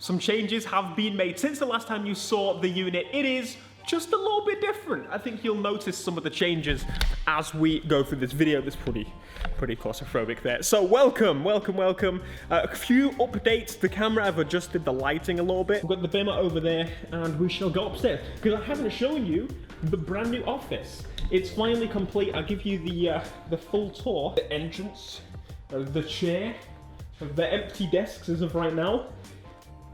some changes have been made since the last time you saw the unit. It is just a little bit different. I think you'll notice some of the changes as we go through this video. That's pretty claustrophobic there. So welcome. A few updates. The camera, I've adjusted the lighting a little bit. We've got the bimmer over there, and we shall go upstairs because I haven't shown you the brand new office. It's finally complete. I'll give you the full tour. The entrance, the chair, the empty desks as of right now.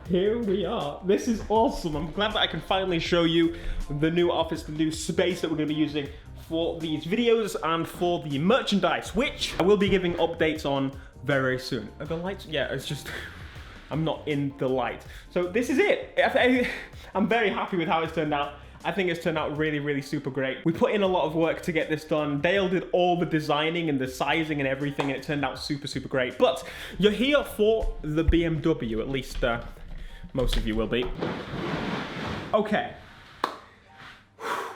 Here we are. This is awesome. I'm glad that I can finally show you the new office, the new space that we're going to be using for these videos and for the merchandise, which I will be giving updates on very soon. Are the lights? Yeah, it's just, I'm not in the light. So this is it. I'm very happy with how it's turned out. I think it's turned out really super great. We put in a lot of work to get this done. Dale did all the designing and the sizing and everything, and it turned out super great. But you're here for the BMW, at least most of you will be. Okay.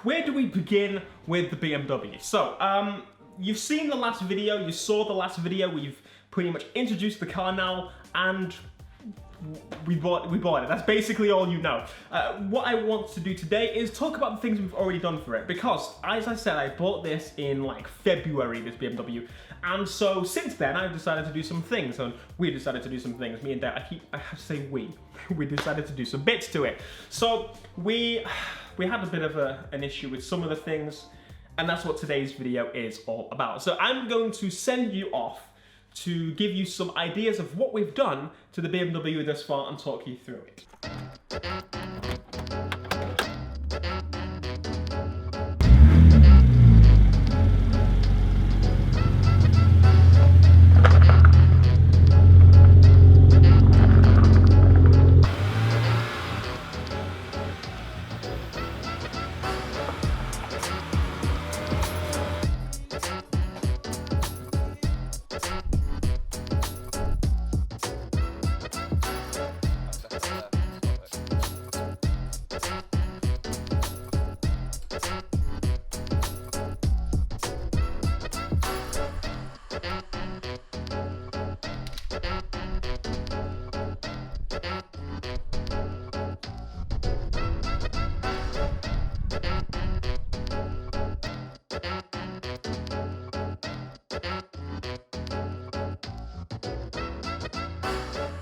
Where do we begin with the BMW? So, you've seen the last video, you saw the last video, we've pretty much introduced the car now, and we bought it. That's basically all you know. What I want to do today is talk about the things we've already done for it, because, as I said, I bought this in like February, this BMW, and so since then I've decided to do some things, and we decided to do some things. Me and Dad, I have to say we decided to do some bits to it. So we had a bit of an issue with some of the things, and that's what today's video is all about. So I'm going to send you off to give you some ideas of what we've done to the BMW thus far and talk you through it.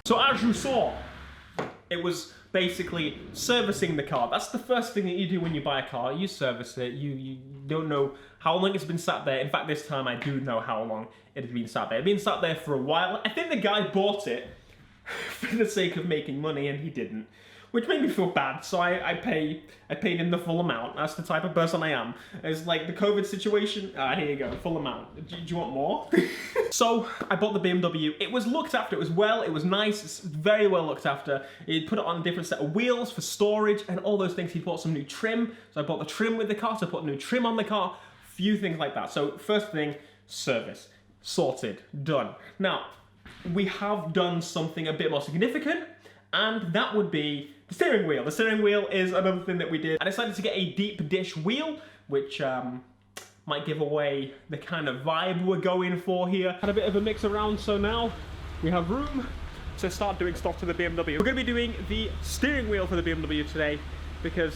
So as you saw, it was basically servicing the car. That's the first thing that you do when you buy a car. You service it. You don't know how long it's been sat there. In fact, this time I do know how long it has been sat there. It's been sat there for a while. I think the guy bought it for the sake of making money, and he didn't, which made me feel bad. So I paid him the full amount. That's the type of person I am. It's like the COVID situation. Here you go, full amount. Do you want more? So I bought the BMW. It was looked after. It was well. It was nice. It's very well looked after. He put it on a different set of wheels for storage and all those things. He bought some new trim. So I bought the trim with the car. So I put new trim on the car. Few things like that. So first thing, service. Sorted. Done. Now, we have done something a bit more significant, and that would be the steering wheel. The steering wheel is another thing that we did. I decided to get a deep dish wheel, which might give away the kind of vibe we're going for here. Had a bit of a mix around, so now we have room to start doing stuff to the BMW. We're going to be doing the steering wheel for the BMW today, because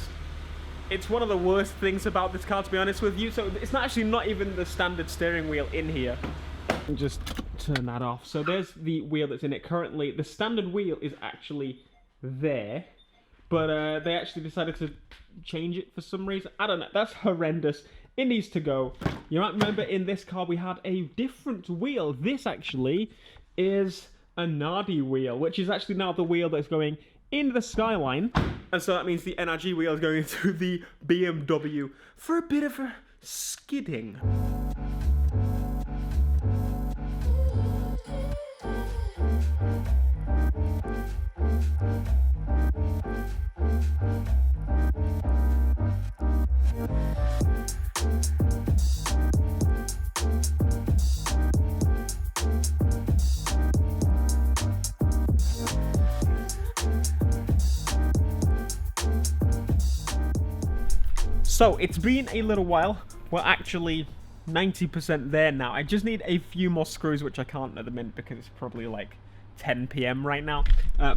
it's one of the worst things about this car, to be honest with you. So it's actually not even the standard steering wheel in here. Just turn that off. So there's the wheel that's in it currently. The standard wheel is actually there, but they actually decided to change it for some reason. I don't know. That's horrendous. It needs to go. You might remember in this car we had a different wheel. This actually is a Nardi wheel, which is actually now the wheel that's going in the Skyline. And so that means the NRG wheel is going into the BMW for a bit of a skidding. So it's been a little while. We're actually 90% there now. I just need a few more screws, which I can't at the minute because it's probably like 10 p.m. right now,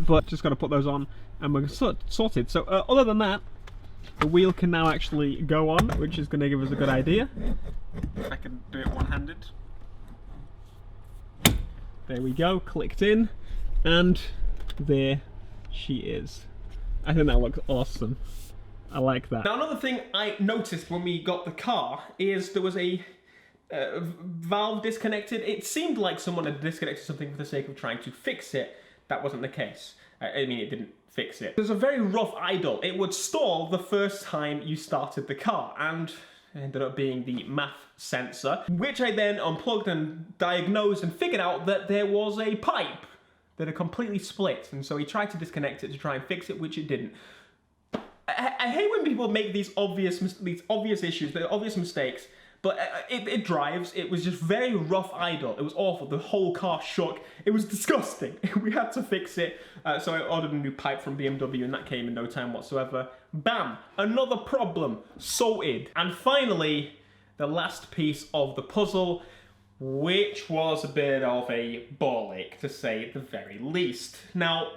but just got to put those on and we're sorted. So other than that, the wheel can now actually go on, which is going to give us a good idea. I can do it one-handed. There we go, clicked in, and there she is. I think that looks awesome. I like that. Now, another thing I noticed when we got the car is there was a valve disconnected. It seemed like someone had disconnected something for the sake of trying to fix it. That wasn't the case. I mean, it didn't fix it. There's a very rough idle. It would stall the first time you started the car, and it ended up being the MAF sensor, which I then unplugged and diagnosed and figured out that there was a pipe that had completely split, and so he tried to disconnect it to try and fix it, which it didn't. I hate when people make these obvious issues, the obvious mistakes, but it drives. It was just very rough idle. It was awful. The whole car shook. It was disgusting. We had to fix it. So I ordered a new pipe from BMW and that came in no time whatsoever. Bam! Another problem sorted. And finally, the last piece of the puzzle, which was a bit of a ball ache, to say the very least. Now,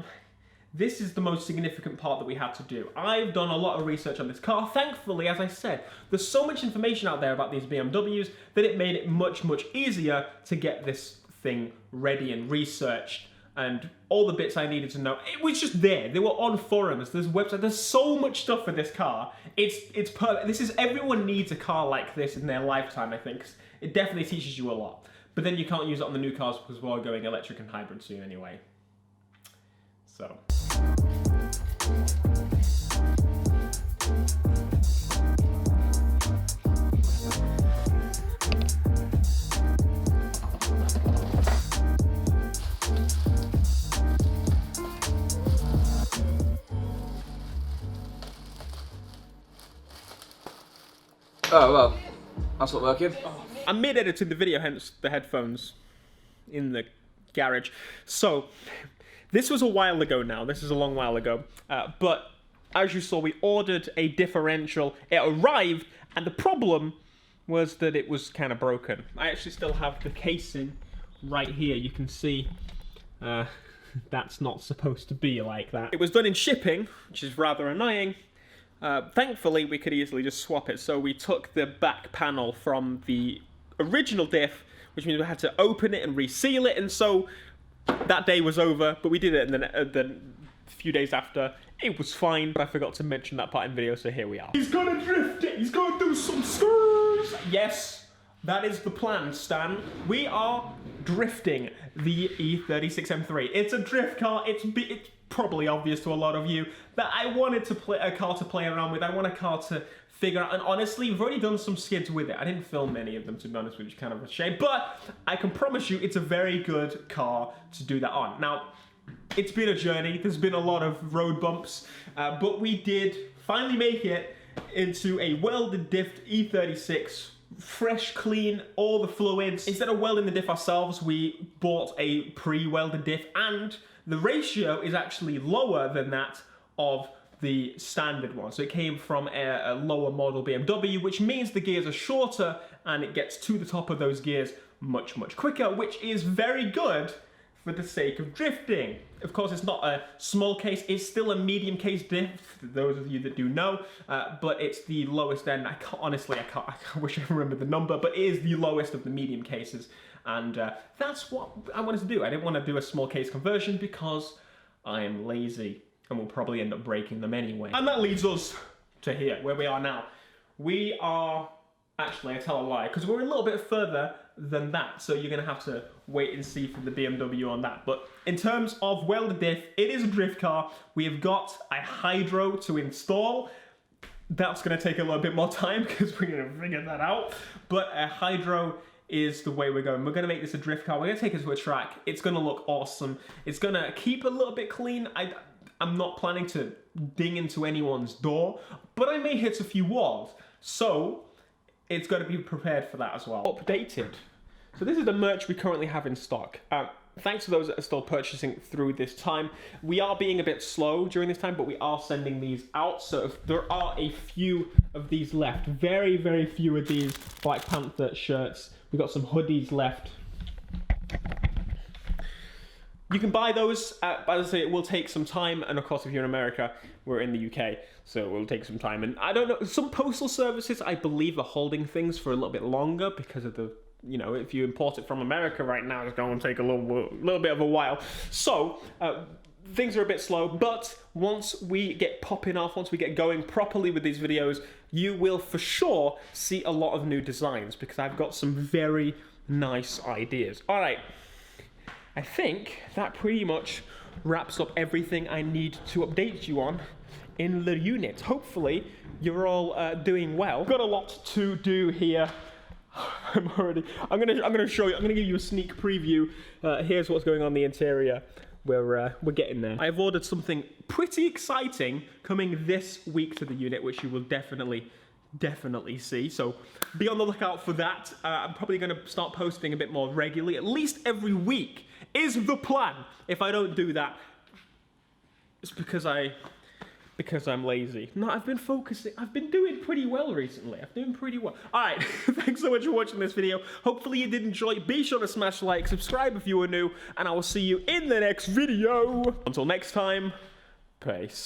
this is the most significant part that we had to do. I've done a lot of research on this car. Thankfully, as I said, there's so much information out there about these BMWs that it made it much, much easier to get this thing ready and researched. And all the bits I needed to know, it was just there. They were on forums, there's websites, there's so much stuff for this car. It's perfect. Everyone needs a car like this in their lifetime, I think. It definitely teaches you a lot. But then you can't use it on the new cars because we're all going electric and hybrid soon anyway. So. Oh, well, that's not working. I'm mid-editing the video, hence the headphones in the garage. So, this was a while ago now. This is a long while ago. But, as you saw, we ordered a differential. It arrived, and the problem was that it was kind of broken. I actually still have the casing right here. You can see that's not supposed to be like that. It was done in shipping, which is rather annoying. Thankfully, we could easily just swap it. So we took the back panel from the original diff, which means we had to open it and reseal it. And so that day was over, but we did it, and then a few days after, it was fine. But I forgot to mention that part in the video, so here we are. He's gonna drift it. He's gonna do some screws. Yes, that is the plan, Stan. We are drifting the E36 M3. It's a drift car. It's probably obvious to a lot of you that I wanted to play a car to play around with. I want a car to figure out, and honestly, we've already done some skids with it. I didn't film many of them, to be honest, which is kind of a shame, but I can promise you it's a very good car to do that on. Now, it's been a journey. There's been a lot of road bumps, but we did finally make it into a welded diff E36, fresh, clean, all the fluids. Instead of welding the diff ourselves, we bought a pre-welded diff, and the ratio is actually lower than that of the standard one. So it came from a lower model BMW, which means the gears are shorter and it gets to the top of those gears much, much quicker, which is very good for the sake of drifting. Of course, it's not a small case, it's still a medium case diff, for those of you that do know, but it's the lowest end. I wish I remembered the number, but it is the lowest of the medium cases. And that's what I wanted to do. I didn't want to do a small case conversion because I'm lazy and we'll probably end up breaking them anyway. And that leads us to here, where we are now. We are, actually, I tell a lie, because we're a little bit further than that, so you're going to have to wait and see for the BMW on that. But in terms of welded diff, it is a drift car. We have got a hydro to install. That's going to take a little bit more time because we're going to figure that out. But a hydro is the way we're going. We're going to make this a drift car. We're going to take it to a track. It's going to look awesome. It's going to keep a little bit clean. I'm not planning to ding into anyone's door, but I may hit a few walls. So it's got to be prepared for that as well. Updated. So this is the merch we currently have in stock. Thanks to those that are still purchasing through this time. We are being a bit slow during this time, but we are sending these out. So if there are a few of these left. Very, very few of these Black Panther shirts. We've got some hoodies left. You can buy those, as I say, it will take some time, and of course if you're in America, we're in the UK, so it will take some time. And I don't know, some postal services, I believe, are holding things for a little bit longer because of the, you know, if you import it from America right now, it's going to take a little bit of a while. So, things are a bit slow, but once we get popping off, once we get going properly with these videos, you will for sure see a lot of new designs, because I've got some very nice ideas. All right. I think that pretty much wraps up everything I need to update you on in the unit. Hopefully, you're all doing well. Got a lot to do here. I'm gonna show you. I'm gonna give you a sneak preview. Here's what's going on in the interior. We're getting there. I've ordered something pretty exciting coming this week to the unit, which you will definitely see. So be on the lookout for that. I'm probably going to start posting a bit more regularly, at least every week is the plan. If I don't do that, it's because I'm lazy. No, I've been focusing. I've been doing pretty well recently. I've been doing pretty well. All right, thanks so much for watching this video. Hopefully you did enjoy it. Be sure to smash like, subscribe if you are new, and I will see you in the next video. Until next time, peace.